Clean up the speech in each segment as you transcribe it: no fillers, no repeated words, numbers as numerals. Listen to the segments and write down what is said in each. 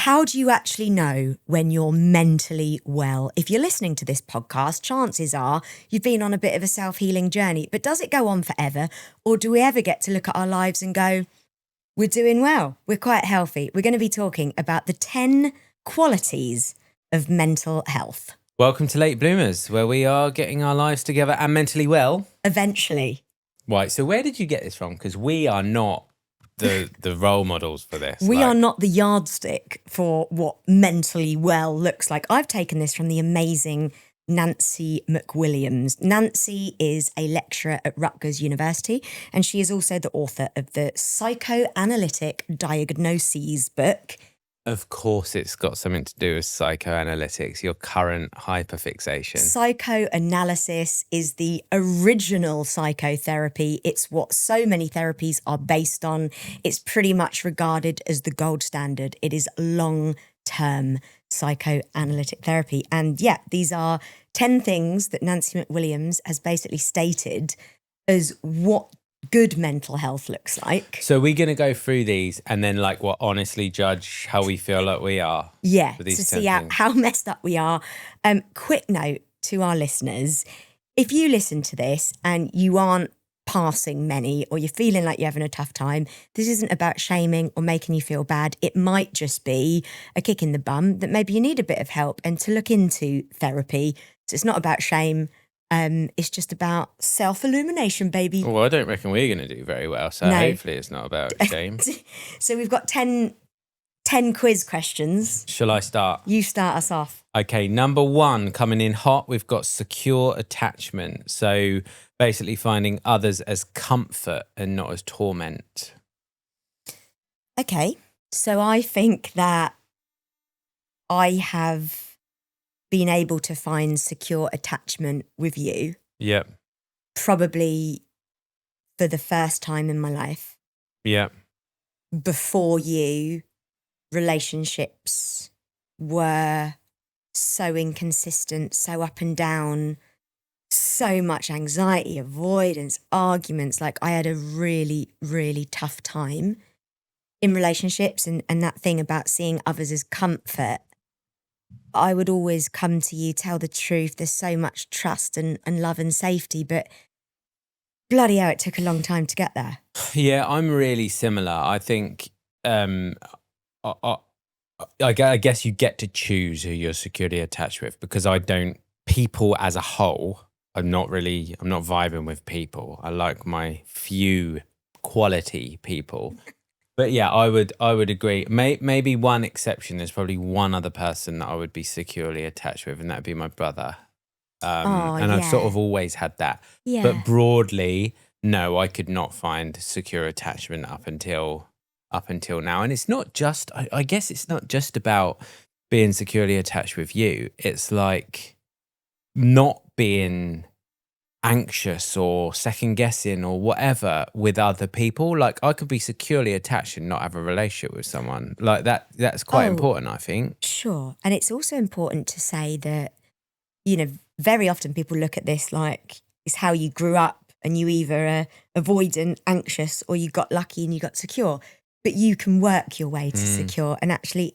How do you actually know when you're mentally well? If you're listening to this podcast, chances are you've been on a bit of a self-healing journey, but does it go on forever? Or do we ever get to look at our lives and go, we're doing well, we're quite healthy? We're going to be talking about the 10 qualities of mental health. Welcome to Late Bloomers, where we are getting our lives together and mentally well. Eventually. Right, so where did you get this from? Because we are not the role models for this. We are not the yardstick for what mentally well looks like. I've taken this from the amazing Nancy McWilliams. Nancy is a lecturer at Rutgers University, and she is also the author of the Psychoanalytic Diagnoses book. Of course, it's got something to do with psychoanalytics, your current hyperfixation. Psychoanalysis is the original psychotherapy. It's what so many therapies are based on. It's pretty much regarded as the gold standard. It is long-term psychoanalytic therapy. And yeah, these are 10 things that Nancy McWilliams has basically stated as what good mental health looks like. So we're going to go through these and then honestly judge how we feel like we are. Yeah, to see how messed up we are. Quick note to our listeners, if you listen to this and you aren't passing many or you're feeling like you're having a tough time, this isn't about shaming or making you feel bad. It might just be a kick in the bum that maybe you need a bit of help and to look into therapy. So it's not about shame. It's just about self-illumination, baby. Well, I don't reckon we're going to do very well, so hopefully it's not about shame. So we've got 10 quiz questions. Shall I start? You start us off. Okay, number 1, coming in hot, we've got secure attachment. So basically finding others as comfort and not as torment. Okay, so I think that I have been able to find secure attachment with you. Yep. Probably for the first time in my life. Yep. Before you, relationships were so inconsistent, so up and down, so much anxiety, avoidance, arguments. Like I had a really, really tough time in relationships, and that thing about seeing others as comfort. I would always come to you, tell the truth. There's so much trust and love and safety, but bloody hell, it took a long time to get there. Yeah, I'm really similar. I think, I guess you get to choose who you're securely attached with, because people as a whole, I'm not vibing with people. I like my few quality people. But yeah, I would agree. Maybe one exception. There's probably one other person that I would be securely attached with, and that'd be my brother. I've sort of always had that. Yeah. But broadly, no, I could not find secure attachment up until now. And it's not just. I guess it's not just about being securely attached with you. It's like not being anxious or second guessing or whatever with other people. Like I could be securely attached and not have a relationship with someone like that. That's quite important, I think. Sure. And it's also important to say that, very often people look at this like it's how you grew up and you either are avoidant, anxious, or you got lucky and you got secure, but you can work your way to secure. And actually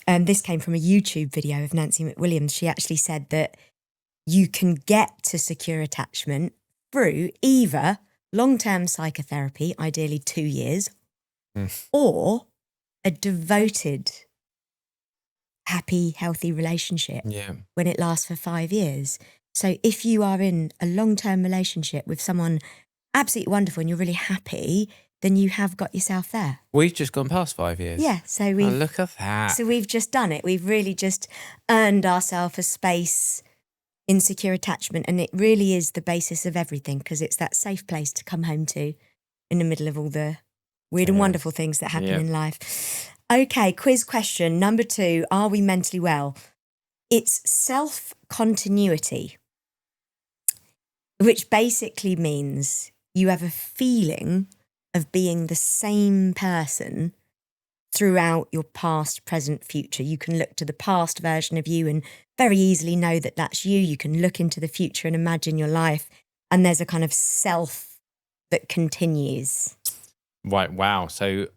this came from a YouTube video of Nancy McWilliams. She actually said that you can get to secure attachment through either long-term psychotherapy, ideally 2 years, or a devoted, happy, healthy relationship when it lasts for 5 years. So if you are in a long-term relationship with someone absolutely wonderful and you're really happy, then you have got yourself there. We've just gone past 5 years. Yeah, so look at that. So we've just done it. We've really just earned ourselves a space in secure attachment, and it really is the basis of everything, because it's that safe place to come home to in the middle of all the weird and wonderful things that happen in life. Okay, quiz question number 2. Are we mentally well? It's self-continuity, which basically means you have a feeling of being the same person throughout your past, present, future. You can look to the past version of you and very easily know that that's you. You can look into the future and imagine your life, and there's a kind of self that continues. Right, wow. So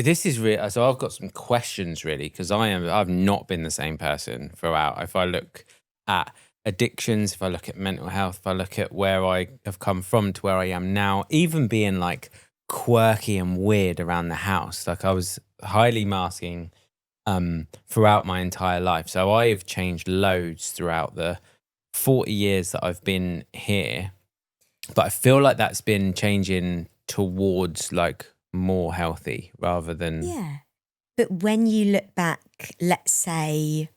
this is real. So I've got some questions really, because I've not been the same person throughout. If I look at addictions, if I look at mental health, if I look at where I have come from to where I am now, even being like quirky and weird around the house, like I was highly masking throughout my entire life. So I've changed loads throughout the 40 years that I've been here. But I feel like that's been changing towards like more healthy rather than. Yeah. But when you look back, let's say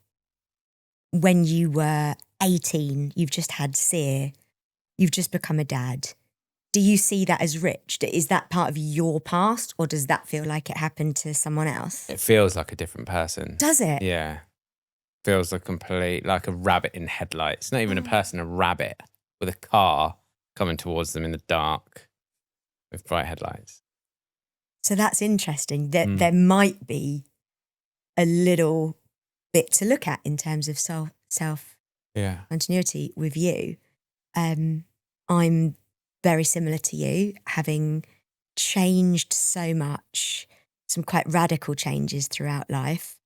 when you were 18, you've just had Sear, you've just become a dad. Do you see that as Rich? Is that part of your past, or does that feel like it happened to someone else? It feels like a different person. Does it? Yeah. Feels like a rabbit in headlights. Not even a person, a rabbit with a car coming towards them in the dark with bright headlights. So that's interesting. There might be a little bit to look at in terms of self continuity with you. I'm very similar to you, having changed so much, some quite radical changes throughout life.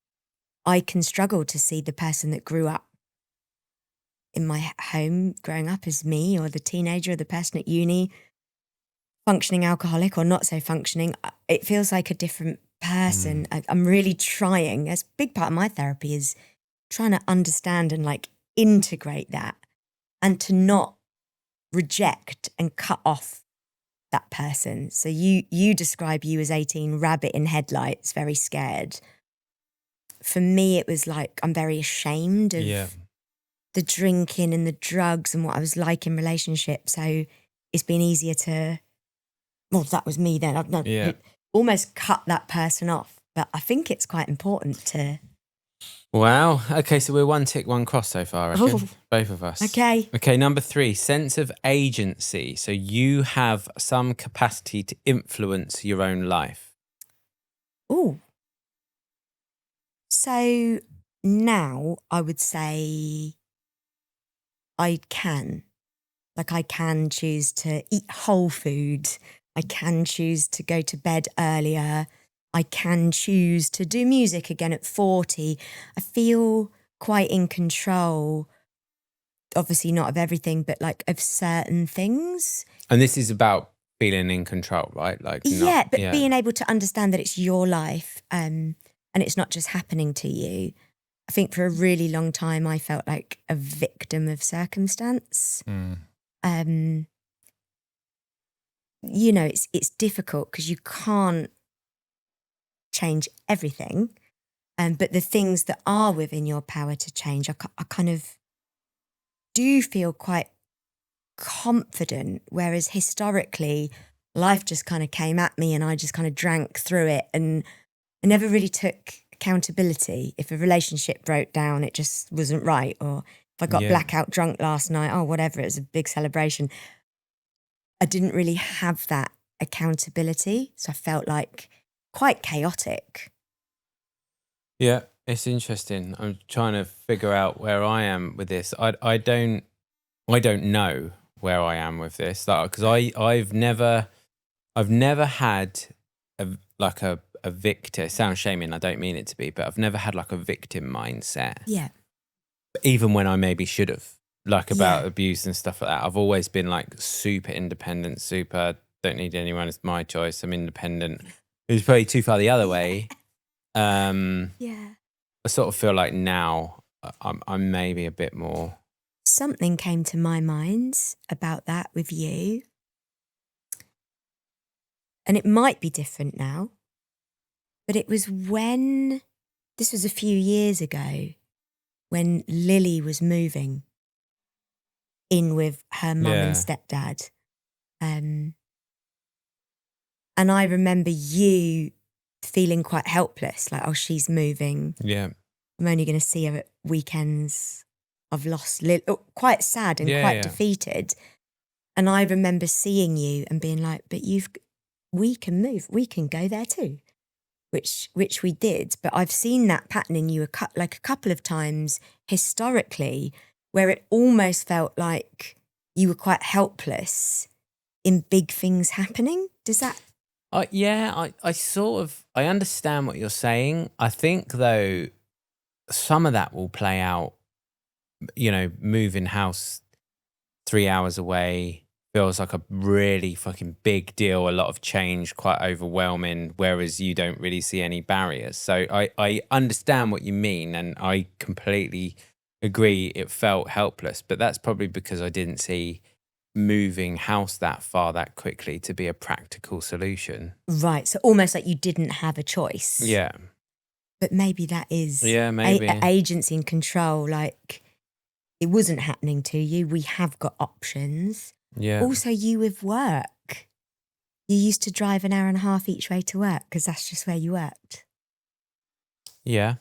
I can struggle to see the person that grew up in my home growing up as me, or the teenager or the person at uni, functioning alcoholic or not so functioning. It feels like a different person. I'm really trying, as a big part of my therapy is trying to understand and like integrate that, and to not reject and cut off that person. So you describe you as 18, rabbit in headlights, very scared. For me, it was like I'm very ashamed of the drinking and the drugs and what I was like in relationships. So it's been easier to, well, that was me then. I've almost cut that person off. But I think it's quite important to. Wow. Okay, so we're one tick, one cross so far, I reckon. Both of us. Okay, number 3, sense of agency. So you have some capacity to influence your own life. Ooh. So now I would say I can. Like, I can choose to eat whole food. I can choose to go to bed earlier. I can choose to do music again at 40. I feel quite in control, obviously not of everything, but like of certain things. And this is about feeling in control, right? Like being able to understand that it's your life, and it's not just happening to you. I think for a really long time I felt like a victim of circumstance. You know, it's difficult because you can't change everything, but the things that are within your power to change, I kind of do feel quite confident, whereas historically life just kind of came at me and I just kind of drank through it, and I never really took accountability. If a relationship broke down, it just wasn't right, or if I got blackout drunk last night, whatever, it was a big celebration. I didn't really have that accountability, so I felt like quite chaotic. Yeah, it's interesting. I'm trying to figure out where I am with this. I don't know where I am with this, because I've never had a victim. It sounds shaming. I don't mean it to be, but I've never had like a victim mindset. Yeah. Even when I maybe should have, like about abuse and stuff like that. I've always been like super independent, super don't need anyone. It's my choice. I'm independent. It was probably too far the other way. I sort of feel like now I'm maybe a bit more. Something came to my mind about that with you. And it might be different now, but it was when, this was a few years ago, when Lily was moving in with her mum and stepdad. And I remember you feeling quite helpless, like, oh, she's moving. Yeah. I'm only going to see her at weekends. I've lost Lily. Oh, quite sad and quite defeated. And I remember seeing you and being like, but we can move. We can go there too. Which we did. But I've seen that pattern in you a couple of times historically, where it almost felt like you were quite helpless in big things happening. Does that I sort of I understand what you're saying. I think though some of that will play out. Moving house 3 hours away feels like a really fucking big deal. A lot of change, quite overwhelming. Whereas you don't really see any barriers. So I understand what you mean, and I completely agree. It felt helpless, but that's probably because I didn't see moving house that far that quickly to be a practical solution. Right. So almost like you didn't have a choice. Yeah. But maybe that is Maybe. agency and control. Like, it wasn't happening to you. We have got options. Yeah. Also, you with work. You used to drive an hour and a half each way to work because that's just where you worked. Yeah.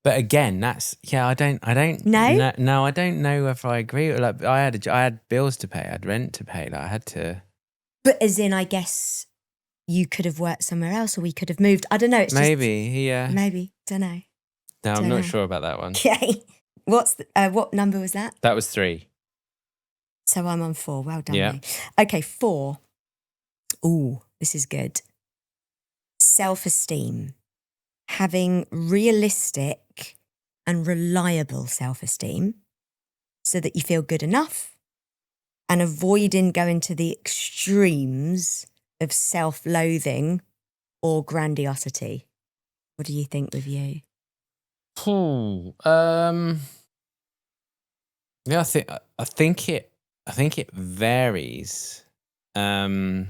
But again, I don't No? no, I don't know if I agree. Like I had bills to pay, I had rent to pay, like I had to. But as in, I guess you could have worked somewhere else, or we could have moved. I don't know. It's Maybe, yeah. just maybe. Don't know. No, I'm Don't not know. sure about that one. Okay. What number was that? That was 3. So I'm on 4. Well done, Yeah. me. Okay, 4. Ooh, this is good. Self-esteem. Having realistic and reliable self-esteem so that you feel good enough, and avoiding going to the extremes of self-loathing or grandiosity. What do you think with you? Yeah, I think it varies. I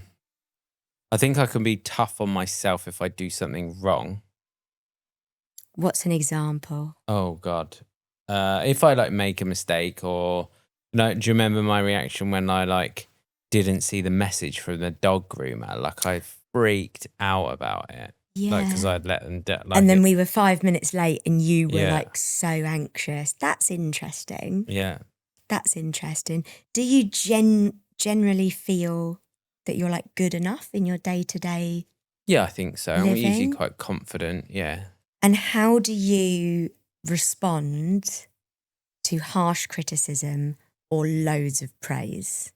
think I can be tough on myself if I do something wrong. What's an example? Oh God. If I like make a mistake, or do you remember my reaction when I like didn't see the message from the dog groomer? Like I freaked out about it. Yeah. Like because I'd let them and then we were 5 minutes late and you were Yeah. like so anxious. That's interesting. Yeah. That's interesting. Do you generally feel that you're like good enough in your day-to-day? Yeah, I think so. I'm usually Living? quite confident. Yeah. And how do you respond to harsh criticism or loads of praise?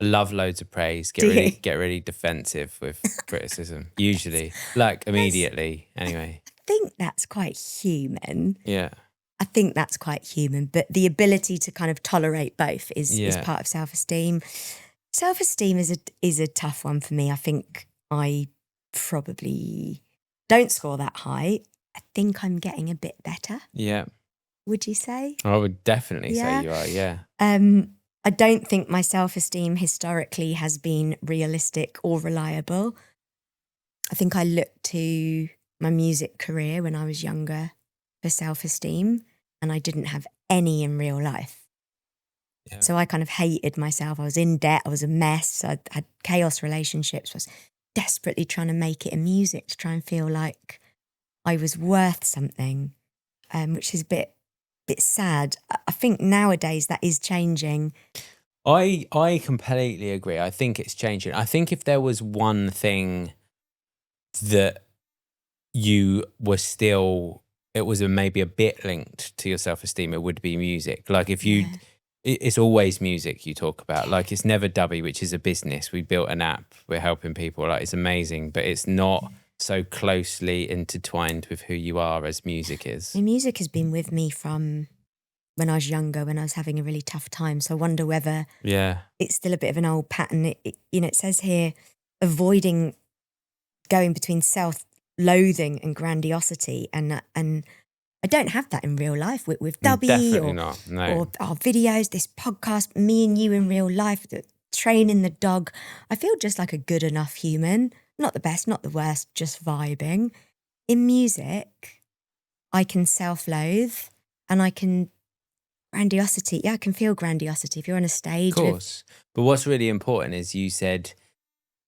Love loads of praise. Do you? Get really defensive with criticism. Usually, like immediately. Anyway. I think that's quite human. Yeah. I think that's quite human, but the ability to kind of tolerate both is Yeah. part of self-esteem. Self-esteem is a tough one for me. I think I probably don't score that high. I think I'm getting a bit better. Yeah. Would you say? I would definitely Yeah. say you are. Yeah. I don't think my self-esteem historically has been realistic or reliable. I think I looked to my music career when I was younger for self-esteem, and I didn't have any in real life. Yeah. So I kind of hated myself. I was in debt. I was a mess. I had chaos relationships. I was desperately trying to make it in music to try and feel like I was worth something, which is a bit sad. I think nowadays that is changing. I completely agree. I think it's changing. I think if there was one thing that you were still, it was maybe a bit linked to your self-esteem, it would be music. Like if you, it's always music you talk about. Like it's never Dubby, which is a business. We built an app. We're helping people. Like it's amazing, but it's not so closely intertwined with who you are as music is. And music has been with me from when I was younger, when I was having a really tough time. So I wonder whether it's still a bit of an old pattern. It says here, avoiding going between self-loathing and grandiosity, and I don't have that in real life with Dubby Definitely not. No. or our videos, this podcast, me and you in real life, training the dog. I feel just like a good enough human, not the best, not the worst, just vibing. In music, I can self-loathe and I can grandiosity. Yeah, I can feel grandiosity if you're on a stage. Of course. But what's really important is you said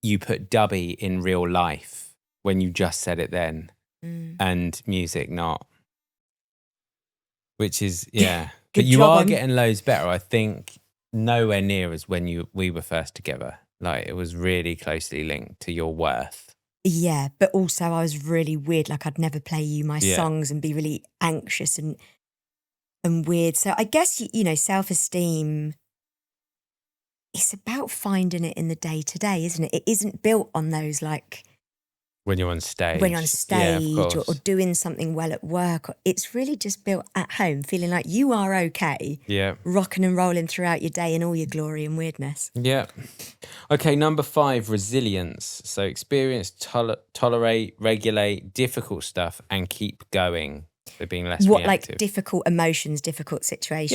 you put Dubby in real life when you just said it then, and music not. Which is, yeah. But you are getting loads better. I think nowhere near as when we were first together. Like it was really closely linked to your worth. Yeah, but also I was really weird. Like I'd never play you my songs and be really anxious and weird. So I guess, self-esteem it's about finding it in the day to day, isn't it? It isn't built on those like when you're on stage. when you're on Yeah, of stage or course. doing something well at work. It's really just built at home, feeling like you are okay, Yeah. rocking and rolling throughout your day in all your glory and weirdness. Yeah. Okay, number 5, resilience. So experience, tolerate, regulate difficult stuff and keep going. So being less What, reactive. like difficult emotions, difficult situations?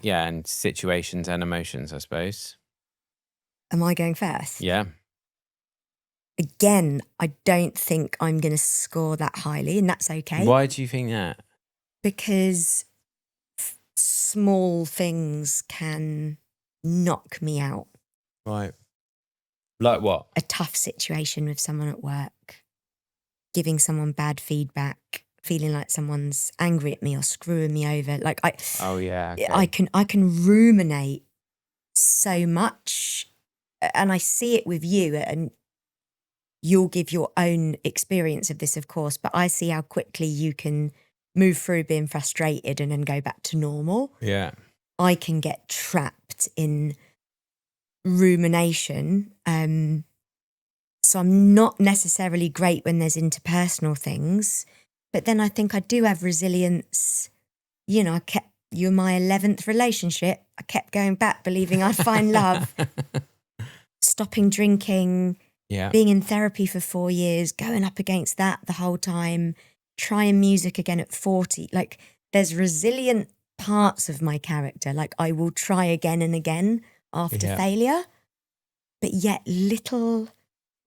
Yeah, and situations and emotions, I suppose. Am I going first? Yeah. Again, I don't think I'm going to score that highly, and that's okay. Why do you think that? Because small things can knock me out. Right. Like what? A tough situation with someone at work, giving someone bad feedback, feeling like someone's angry at me or screwing me over. Like Oh yeah. Okay. I can ruminate so much, and I see it with you, and you'll give your own experience of this, of course, but I see how quickly you can move through being frustrated and then go back to normal. Yeah. I can get trapped in rumination. So I'm not necessarily great when there's interpersonal things, but then I think I do have resilience. You know, you're my 11th relationship. I kept going back, believing I'd find love, stopping drinking, Yeah. being in therapy for 4 years, going up against that the whole time, trying music again at 40. Like, there's resilient parts of my character. Like, I will try again and again after failure, but yet little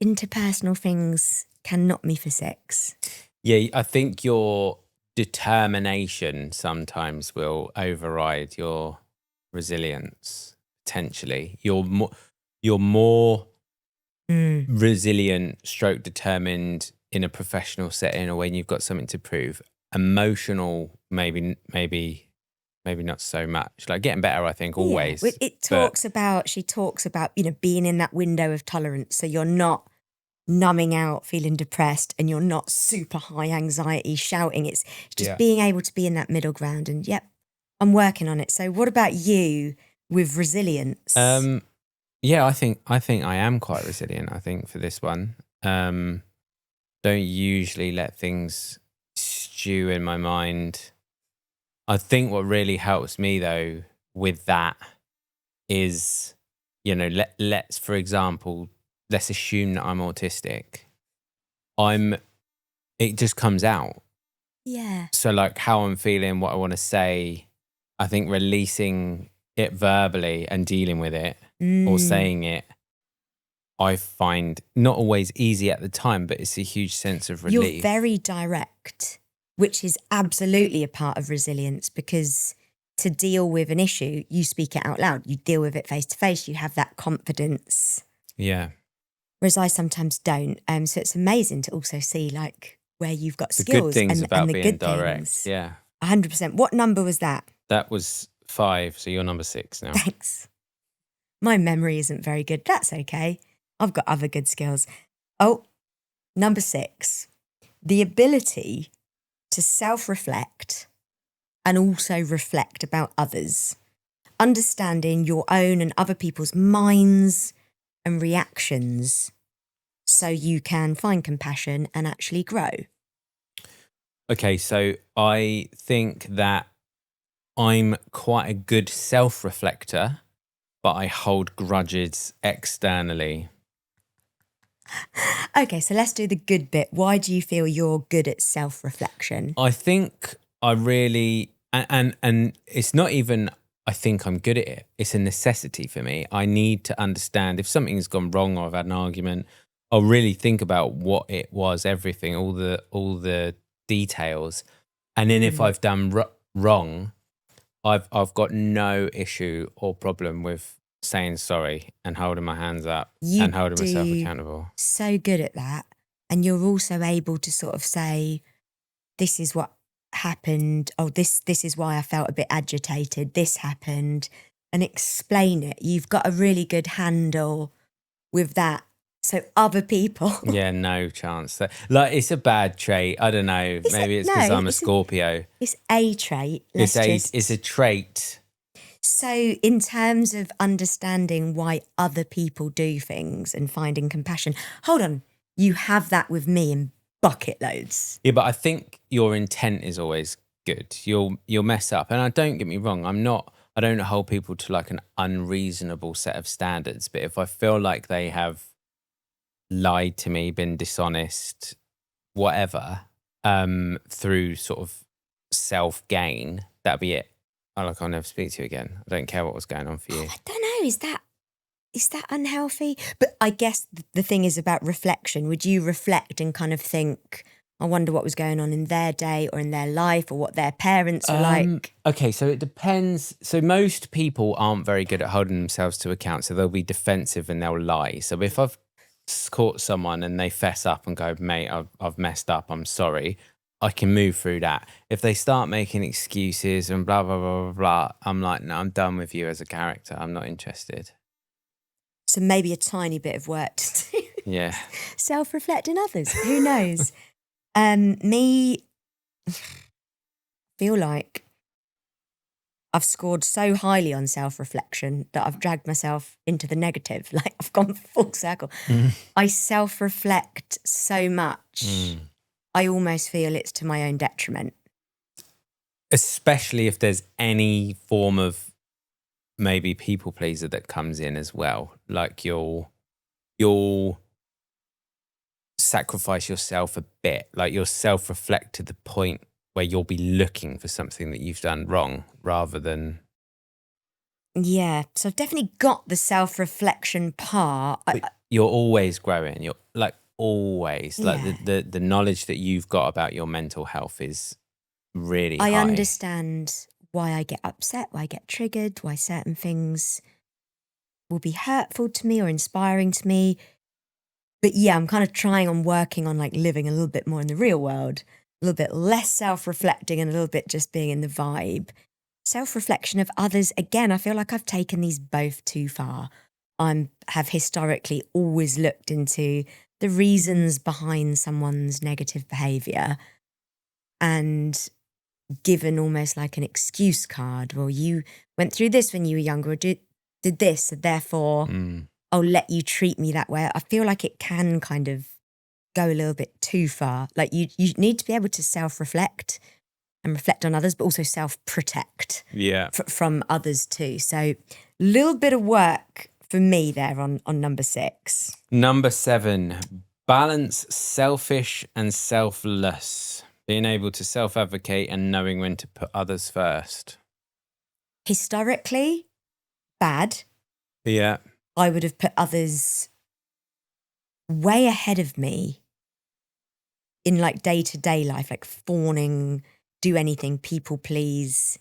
interpersonal things can knock me for 6. Yeah, I think your determination sometimes will override your resilience, potentially. You're more resilient, stroke determined in a professional setting or when you've got something to prove. Emotional, maybe not so much. Like getting better, I think, always. Yeah. She talks about, you know, being in that window of tolerance. So you're not numbing out, feeling depressed, and you're not super high anxiety, shouting. It's just being able to be in that middle ground. And I'm working on it. So what about you with resilience? Yeah, I think I am quite resilient, I think, for this one. Don't usually let things stew in my mind. I think what really helps me though with that is, you know, let's for example, let's assume that I'm autistic. It just comes out. Yeah. So like how I'm feeling, what I want to say, I think releasing it verbally and dealing with it or saying it, I find not always easy at the time, but it's a huge sense of relief. You're very direct, which is absolutely a part of resilience, because to deal with an issue, you speak it out loud. You deal with it face to face. You have that confidence. Yeah. Whereas I sometimes don't. So it's amazing to also see like where you've got The skills good things and about the being good direct. things. Yeah. 100%. What number was that? That was 5, so you're number 6 now. Thanks. My memory isn't very good. That's okay. I've got other good skills. Oh, number 6. The ability to self-reflect and also reflect about others. Understanding your own and other people's minds and reactions so you can find compassion and actually grow. Okay, so I think that I'm quite a good self-reflector, but I hold grudges externally. Okay, so let's do the good bit. Why do you feel you're good at self-reflection? I think I really, and it's not even I think I'm good at it. It's a necessity for me. I need to understand if something's gone wrong or I've had an argument, I'll really think about what it was, everything, all the details. And then if I've done wrong, I've got no issue or problem with saying sorry and holding my hands up and holding myself accountable. So good at that. And you're also able to sort of say, this is what happened. Oh, this is why I felt a bit agitated. This happened, and explain it. You've got a really good handle with that. So other people. Yeah, no chance. Like it's a bad trait. I don't know. Maybe it's because I'm a Scorpio. It's a trait. It's a trait. So in terms of understanding why other people do things and finding compassion, hold on, you have that with me in bucket loads. Yeah, but I think your intent is always good. You'll mess up. And don't get me wrong, I don't hold people to like an unreasonable set of standards. But if I feel like they have lied to me, been dishonest, whatever, through sort of self-gain, that'd be it. I'll never speak to you again. I don't care what was going on for you. I don't know, is that unhealthy? But I guess the thing is about reflection. Would you reflect and kind of think, I wonder what was going on in their day or in their life or what their parents were like? Okay, so it depends. So most people aren't very good at holding themselves to account. So they'll be defensive and they'll lie. So if I've caught someone and they fess up and go, mate, I've messed up, I'm sorry, I can move through that. If they start making excuses and blah, blah, blah, blah, blah, I'm like, no, I'm done with you as a character. I'm not interested. So maybe a tiny bit of work to do. Yeah. Self-reflect in others. Who knows? Me, feel like I've scored so highly on self-reflection that I've dragged myself into the negative. Like I've gone full circle. I self-reflect so much. I almost feel it's to my own detriment. Especially if there's any form of maybe people pleaser that comes in as well. Like you'll sacrifice yourself a bit. Like you'll self-reflect to the point where you'll be looking for something that you've done wrong rather than... Yeah, so I've definitely got the self-reflection part. You're always growing. You're like always. Like the knowledge that you've got about your mental health is really high. I understand why I get upset, why I get triggered, why certain things will be hurtful to me or inspiring to me. But yeah, I'm kind of trying on working on like living a little bit more in the real world, a little bit less self-reflecting and a little bit just being in the vibe. Self-reflection of others, again, I feel like I've taken these both too far. I have historically always looked into the reasons behind someone's negative behaviour and given almost like an excuse card. Well, you went through this when you were younger or did this, so therefore I'll let you treat me that way. I feel like it can kind of go a little bit too far. Like you need to be able to self-reflect and reflect on others, but also self-protect from others too. So a little bit of work for me there on number 6. Number 7, balance selfish and selfless. Being able to self-advocate and knowing when to put others first. Historically, bad. Yeah. I would have put others way ahead of me in like day-to-day life, like fawning, do anything, people please.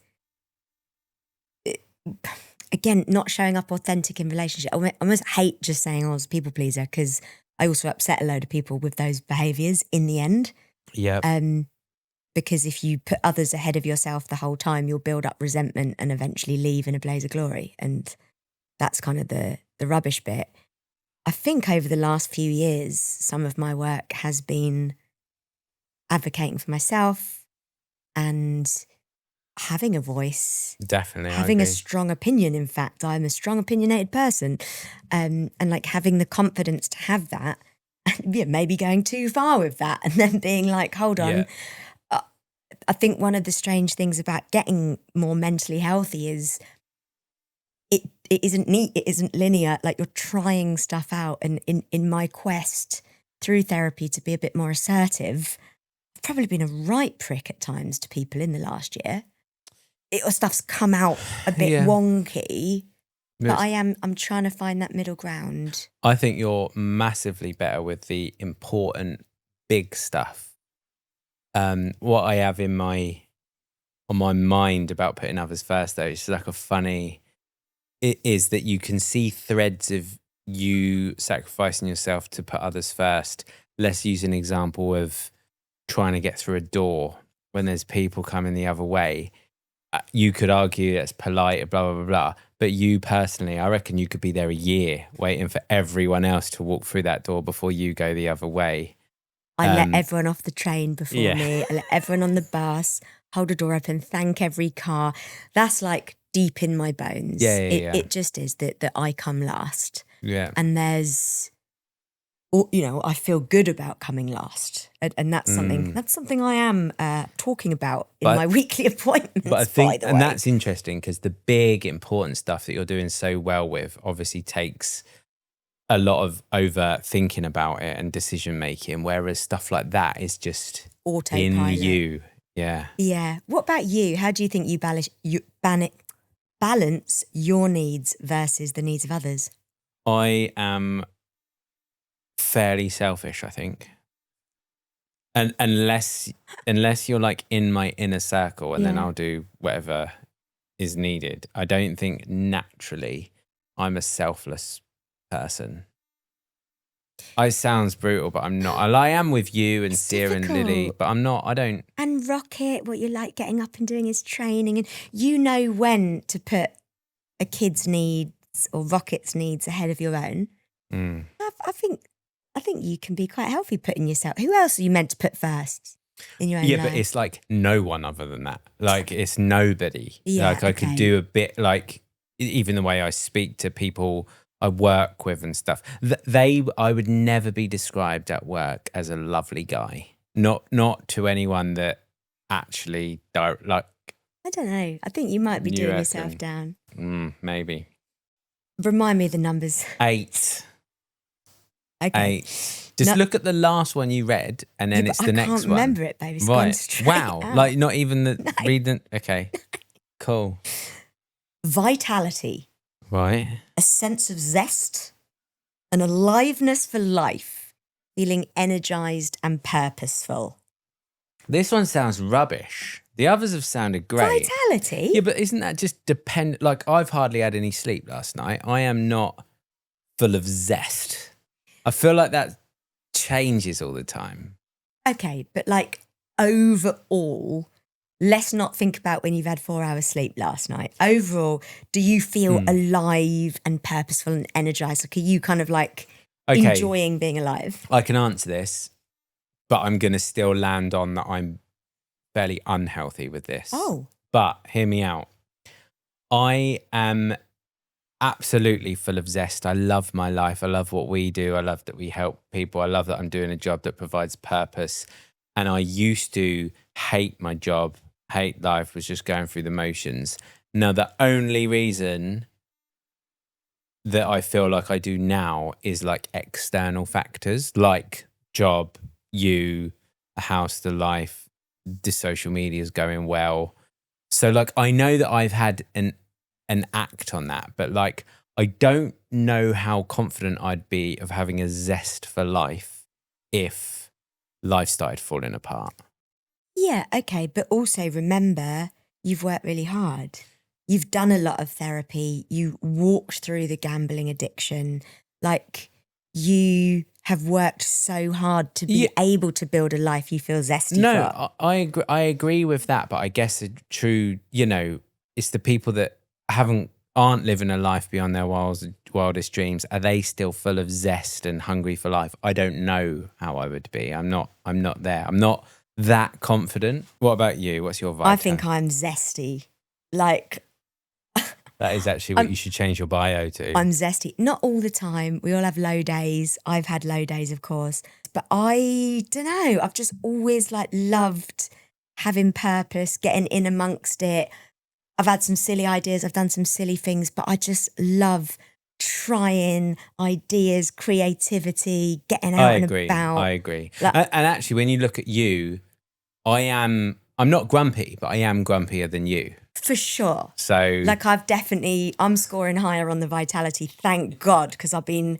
Again, not showing up authentic in relationship. I almost hate just saying I was a people pleaser because I also upset a load of people with those behaviours in the end. Yeah. Because if you put others ahead of yourself the whole time, you'll build up resentment and eventually leave in a blaze of glory. And that's kind of the rubbish bit. I think over the last few years, some of my work has been advocating for myself and having a voice. Definitely. Having a strong opinion. In fact, I'm a strong opinionated person. And like having the confidence to have that and maybe going too far with that and then being like, hold on. Yeah. I think one of the strange things about getting more mentally healthy is it isn't neat, it isn't linear. Like you're trying stuff out. And in my quest through therapy to be a bit more assertive, I've probably been a right prick at times to people in the last year. Stuff's come out a bit wonky, but I'm trying to find that middle ground. I think you're massively better with the important big stuff. What I have on my mind about putting others first, though, is like it is that you can see threads of you sacrificing yourself to put others first. Let's use an example of trying to get through a door when there's people coming the other way. You could argue that's polite, blah, blah, blah, blah. But you personally, I reckon you could be there a year waiting for everyone else to walk through that door before you go the other way. I let everyone off the train before me. I let everyone on the bus hold the door open, thank every car. That's like deep in my bones. Yeah. It just is that I come last. Yeah. And there's, I feel good about coming last. And that's something I am talking about in my weekly appointments, but I think, by the way. and that's interesting because the big important stuff that you're doing so well with obviously takes a lot of over thinking about it and decision making, whereas stuff like that is just autopilot. In you. Yeah. Yeah. What about you? How do you think you balance your needs versus the needs of others? I am fairly selfish, I think. And unless you're like in my inner circle and then I'll do whatever is needed. I don't think naturally I'm a selfless person. It sounds brutal, but I'm not. I am with you and Sia and Lily, but I'm not. I don't. And Rocket, what you like getting up and doing is training, and you know when to put a kid's needs or Rocket's needs ahead of your own. I think you can be quite healthy putting yourself. Who else are you meant to put first in your own life? Yeah, but it's like no one other than that. Like it's nobody. Yeah, like I could do a bit like even the way I speak to people I work with and stuff. I would never be described at work as a lovely guy. Not to anyone that actually like. I don't know. I think you might be doing yourself down. Maybe. Remind me of the numbers. 8. Okay. 8. Just look at the last one you read, and then it's the next one. I can't remember it, baby. It's gone straight Wow. out. Like not even reading. Okay. Cool. Vitality. Right. A sense of zest, an aliveness for life, feeling energized and purposeful. This one sounds rubbish. The others have sounded great. Vitality? Yeah, but isn't that just dependent? Like, I've hardly had any sleep last night. I am not full of zest. I feel like that changes all the time. Okay, but like overall, let's not think about when you've had 4 hours sleep last night. Overall, do you feel alive and purposeful and energized? Like, are you kind of like enjoying being alive? I can answer this, but I'm going to still land on that I'm fairly unhealthy with this. Oh. But hear me out. I am absolutely full of zest. I love my life. I love what we do. I love that we help people. I love that I'm doing a job that provides purpose. And I used to hate my job, hate life, was just going through the motions. Now, the only reason that I feel like I do now is like external factors, like job, you, a house, the life, the social media is going well. So like, I know that I've had an act on that, but like, I don't know how confident I'd be of having a zest for life if life started falling apart. Yeah, okay. But also remember, you've worked really hard. You've done a lot of therapy. You walked through the gambling addiction. Like, you have worked so hard to be able to build a life you feel zesty for. No, I agree with that. But I guess a true, it's the people that aren't living a life beyond their wildest dreams. Are they still full of zest and hungry for life? I don't know how I would be. I'm not there. I'm not that confident. What about you? What's your vibe? I think I'm zesty. Like, that is actually what you should change your bio to. I'm zesty. Not all the time. We all have low days. I've had low days, of course. But I don't know. I've just always like loved having purpose, getting in amongst it. I've had some silly ideas. I've done some silly things, but I just love trying ideas, creativity, getting out and about. I agree. Like, and actually, when you look at you, I'm not grumpy, but I am grumpier than you. For sure. So like I'm scoring higher on the vitality, thank God, because I've been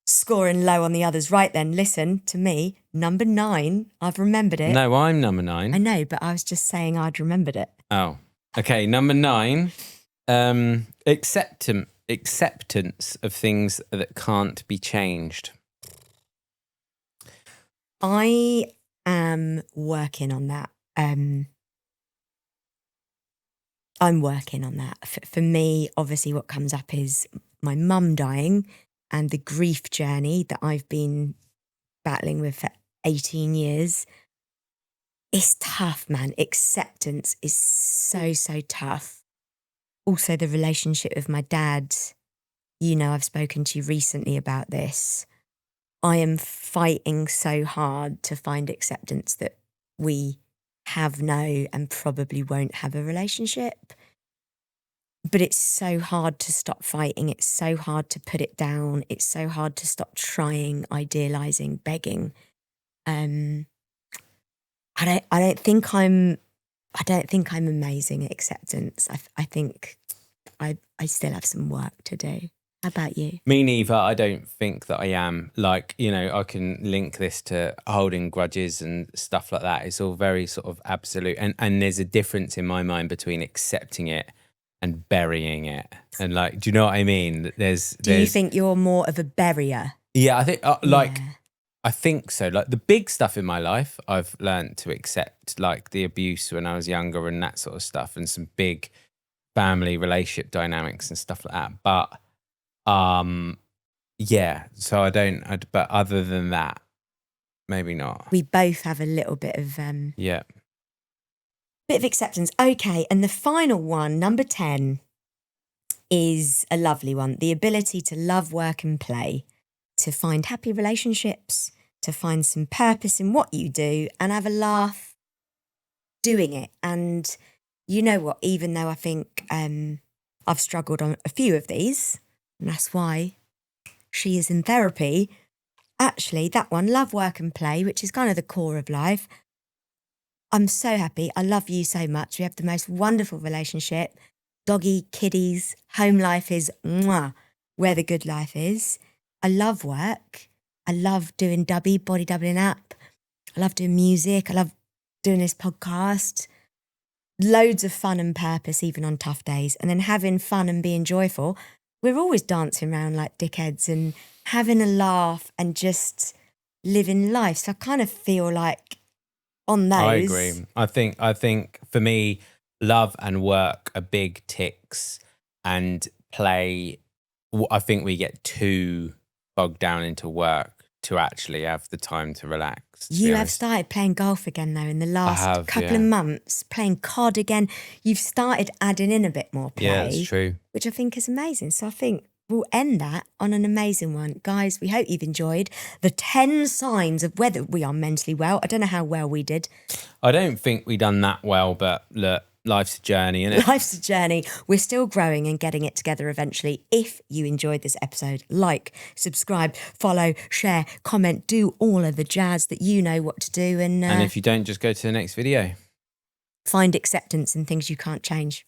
scoring low on the others. Right then, listen to me. Number 9, I've remembered it. No, I'm number 9. I know, but I was just saying I'd remembered it. Oh, okay. Number 9, acceptance of things that can't be changed. I am working on that. I'm working on that. For me, obviously what comes up is my mum dying and the grief journey that I've been battling with for 18 years. It's tough, man. Acceptance is so, so tough. also the relationship with my dad. You know, I've spoken to you recently about this. I am fighting so hard to find acceptance that we have no and probably won't have a relationship. But it's so hard to stop fighting. It's so hard to put it down. It's so hard to stop trying, idealizing, begging. I don't think I'm amazing at acceptance. I think I still have some work to do. How about you? Me neither. I don't think that I am. Like, you know, I can link this to holding grudges and stuff like that. It's all very sort of absolute. And there's a difference in my mind between accepting it and burying it. And like, do you know what I mean? Do you think you're more of a barrier? Yeah, I think I think so. Like the big stuff in my life, I've learned to accept, like the abuse when I was younger and that sort of stuff, and some big family relationship dynamics and stuff like that. But yeah, so I don't, but other than that, maybe not. We both have a little bit of Yeah. bit of acceptance. Okay, and the final one, number 10, is a lovely one. The ability to love, work and play, to find happy relationships, to find some purpose in what you do and have a laugh doing it. And you know what, even though I think I've struggled on a few of these, and that's why she is in therapy, actually that one, love, work and play, which is kind of the core of life, I'm so happy. I love you so much. We have the most wonderful relationship. Doggy, kiddies, home life is mwah, where the good life is. I love work. I love doing body doubling up. I love doing music. I love doing this podcast. Loads of fun and purpose, even on tough days. And then having fun and being joyful. We're always dancing around like dickheads and having a laugh and just living life. So I kind of feel like on those. I agree. I think for me, love and work are big ticks, and play, I think we get too bogged down into work to actually have the time to relax. You have started playing golf again though in the last couple of months, playing COD again. You've started adding in a bit more play. Yeah, that's true. Which I think is amazing. So I think we'll end that on an amazing one. Guys, we hope you've enjoyed the 10 signs of whether we are mentally well. I don't know how well we did. I don't think we done that well, but look, life's a journey, isn't it? Life's a journey. We're still growing and getting it together eventually. If you enjoyed this episode, like, subscribe, follow, share, comment, do all of the jazz that you know what to do. And if you don't, just go to the next video. Find acceptance in things you can't change.